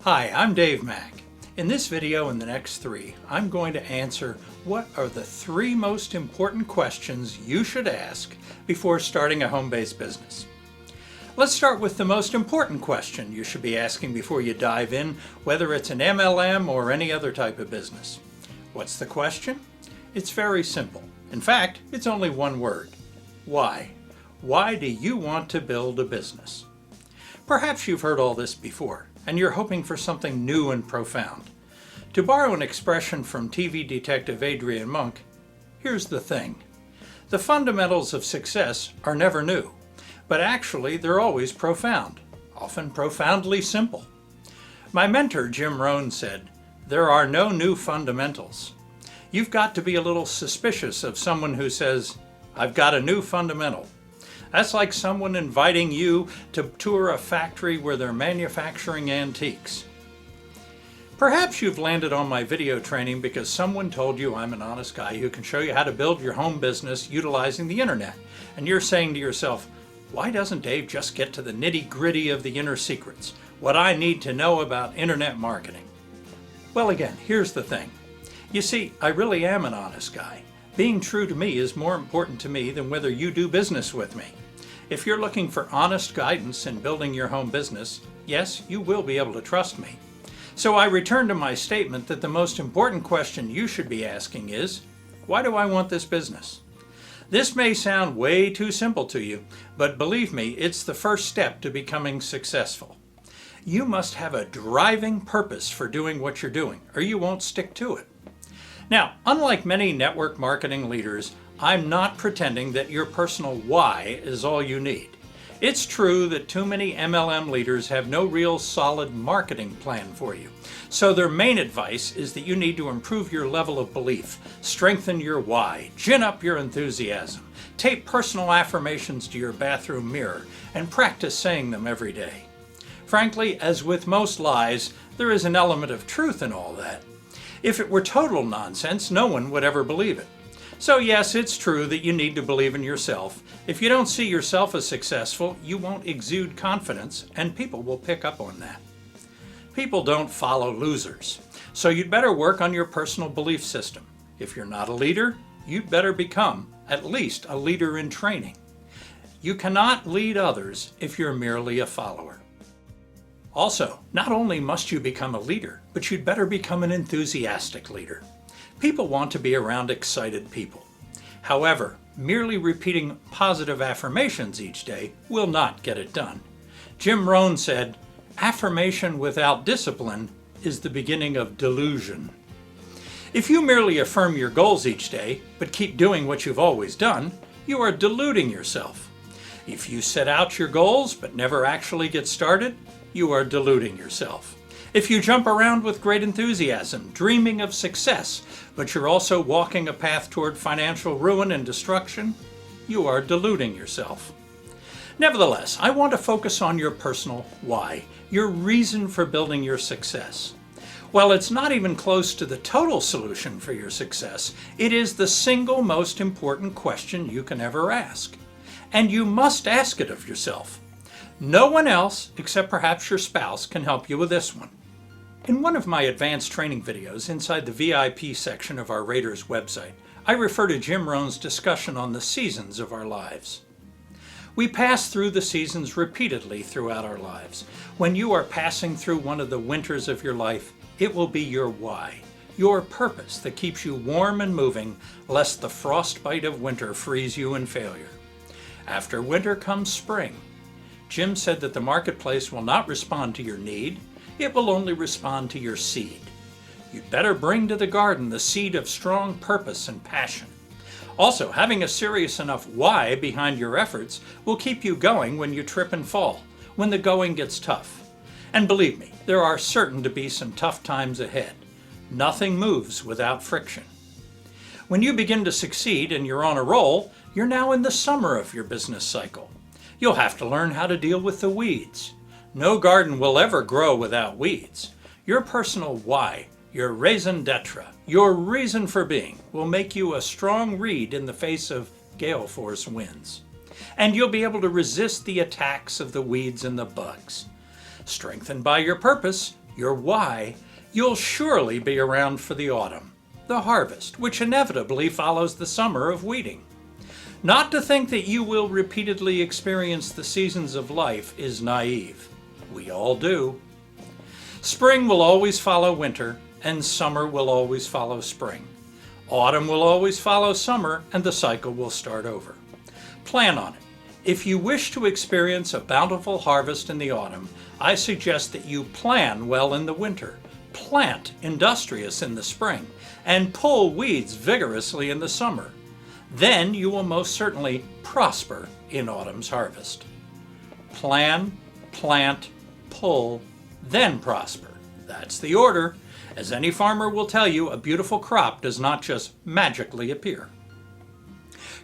Hi, I'm Dave Mack. In this video and the next three, I'm going to answer what are the three most important questions you should ask before starting a home-based business. Let's start with the most important question you should be asking before you dive in, whether it's an MLM or any other type of business. What's the question? It's very simple. In fact, it's only one word. Why? Why do you want to build a business? Perhaps you've heard all this before, and you're hoping for something new and profound. To borrow an expression from TV detective Adrian Monk, here's the thing. The fundamentals of success are never new, but actually they're always profound, often profoundly simple. My mentor, Jim Rohn, said, "There are no new fundamentals." You've got to be a little suspicious of someone who says, "I've got a new fundamental." That's like someone inviting you to tour a factory where they're manufacturing antiques. Perhaps you've landed on my video training because someone told you I'm an honest guy who can show you how to build your home business utilizing the internet. And you're saying to yourself, why doesn't Dave just get to the nitty-gritty of the inner secrets? What I need to know about internet marketing? Well, again, here's the thing. You see, I really am an honest guy. Being true to me is more important to me than whether you do business with me. If you're looking for honest guidance in building your home business, yes, you will be able to trust me. So I return to my statement that the most important question you should be asking is, why do I want this business? This may sound way too simple to you, but believe me, it's the first step to becoming successful. You must have a driving purpose for doing what you're doing, or you won't stick to it. Now, unlike many network marketing leaders, I'm not pretending that your personal why is all you need. It's true that too many MLM leaders have no real solid marketing plan for you. So their main advice is that you need to improve your level of belief, strengthen your why, gin up your enthusiasm, tape personal affirmations to your bathroom mirror, and practice saying them every day. Frankly, as with most lies, there is an element of truth in all that. If it were total nonsense, no one would ever believe it. So yes, it's true that you need to believe in yourself. If you don't see yourself as successful, you won't exude confidence, and people will pick up on that. People don't follow losers, so you'd better work on your personal belief system. If you're not a leader, you'd better become at least a leader in training. You cannot lead others if you're merely a follower. Also, not only must you become a leader, but you'd better become an enthusiastic leader. People want to be around excited people. However, merely repeating positive affirmations each day will not get it done. Jim Rohn said, "Affirmation without discipline is the beginning of delusion." If you merely affirm your goals each day, but keep doing what you've always done, you are deluding yourself. If you set out your goals but never actually get started, you are deluding yourself. If you jump around with great enthusiasm, dreaming of success, but you're also walking a path toward financial ruin and destruction, you are deluding yourself. Nevertheless, I want to focus on your personal why, your reason for building your success. While it's not even close to the total solution for your success, it is the single most important question you can ever ask. And you must ask it of yourself. No one else, except perhaps your spouse, can help you with this one. In one of my advanced training videos inside the VIP section of our Raiders website, I refer to Jim Rohn's discussion on the seasons of our lives. We pass through the seasons repeatedly throughout our lives. When you are passing through one of the winters of your life, it will be your why, your purpose that keeps you warm and moving, lest the frostbite of winter freeze you in failure. After winter comes spring. Jim said that the marketplace will not respond to your need, it will only respond to your seed. You'd better bring to the garden the seed of strong purpose and passion. Also, having a serious enough why behind your efforts will keep you going when you trip and fall, when the going gets tough. And believe me, there are certain to be some tough times ahead. Nothing moves without friction. When you begin to succeed and you're on a roll, you're now in the summer of your business cycle. You'll have to learn how to deal with the weeds. No garden will ever grow without weeds. Your personal why, your raison d'etre, your reason for being, will make you a strong reed in the face of gale force winds. And you'll be able to resist the attacks of the weeds and the bugs. Strengthened by your purpose, your why, you'll surely be around for the autumn, the harvest, which inevitably follows the summer of weeding. Not to think that you will repeatedly experience the seasons of life is naive. We all do. Spring will always follow winter, and summer will always follow spring. Autumn will always follow summer, and the cycle will start over. Plan on it. If you wish to experience a bountiful harvest in the autumn, I suggest that you plan well in the winter, plant industrious in the spring, and pull weeds vigorously in the summer. Then you will most certainly prosper in autumn's harvest. Plan, plant, pull, then prosper. That's the order. As any farmer will tell you, a beautiful crop does not just magically appear.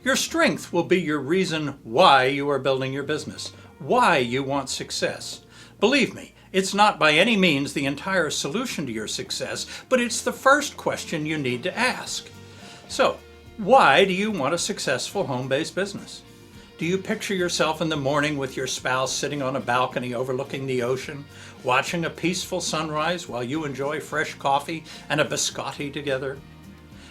Your strength will be your reason why you are building your business, why you want success. Believe me, it's not by any means the entire solution to your success, but it's the first question you need to ask. So, why do you want a successful home-based business? Do you picture yourself in the morning with your spouse sitting on a balcony overlooking the ocean, watching a peaceful sunrise while you enjoy fresh coffee and a biscotti together?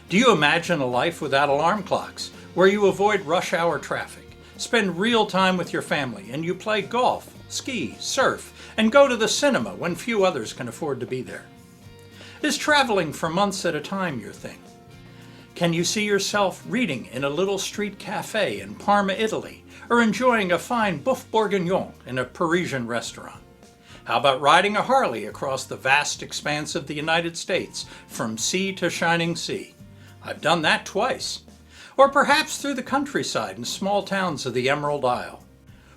Do you imagine a life without alarm clocks, where you avoid rush hour traffic, spend real time with your family, and you play golf, ski, surf, and go to the cinema when few others can afford to be there? Is traveling for months at a time your thing? Can you see yourself reading in a little street cafe in Parma, Italy, or enjoying a fine boeuf bourguignon in a Parisian restaurant? How about riding a Harley across the vast expanse of the United States, from sea to shining sea? I've done that twice. Or perhaps through the countryside and small towns of the Emerald Isle.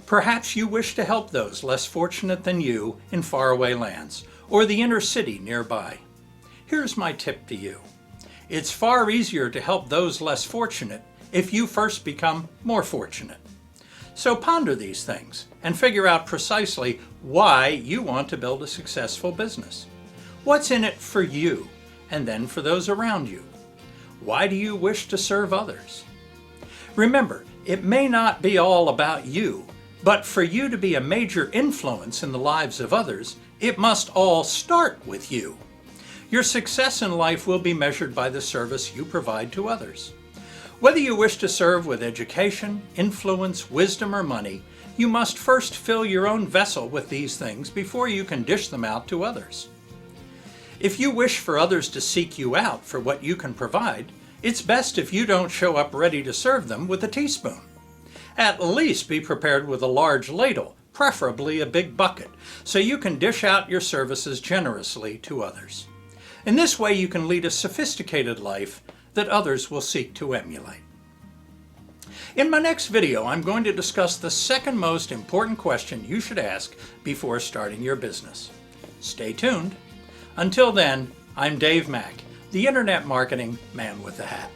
Perhaps you wish to help those less fortunate than you in faraway lands, or the inner city nearby. Here's my tip to you. It's far easier to help those less fortunate if you first become more fortunate. So ponder these things and figure out precisely why you want to build a successful business. What's in it for you, and then for those around you? Why do you wish to serve others? Remember, it may not be all about you, but for you to be a major influence in the lives of others, it must all start with you. Your success in life will be measured by the service you provide to others. Whether you wish to serve with education, influence, wisdom, or money, you must first fill your own vessel with these things before you can dish them out to others. If you wish for others to seek you out for what you can provide, it's best if you don't show up ready to serve them with a teaspoon. At least be prepared with a large ladle, preferably a big bucket, so you can dish out your services generously to others. In this way, you can lead a sophisticated life that others will seek to emulate. In my next video, I'm going to discuss the second most important question you should ask before starting your business. Stay tuned. Until then, I'm Dave Mack, the Internet Marketing Man with the Hat.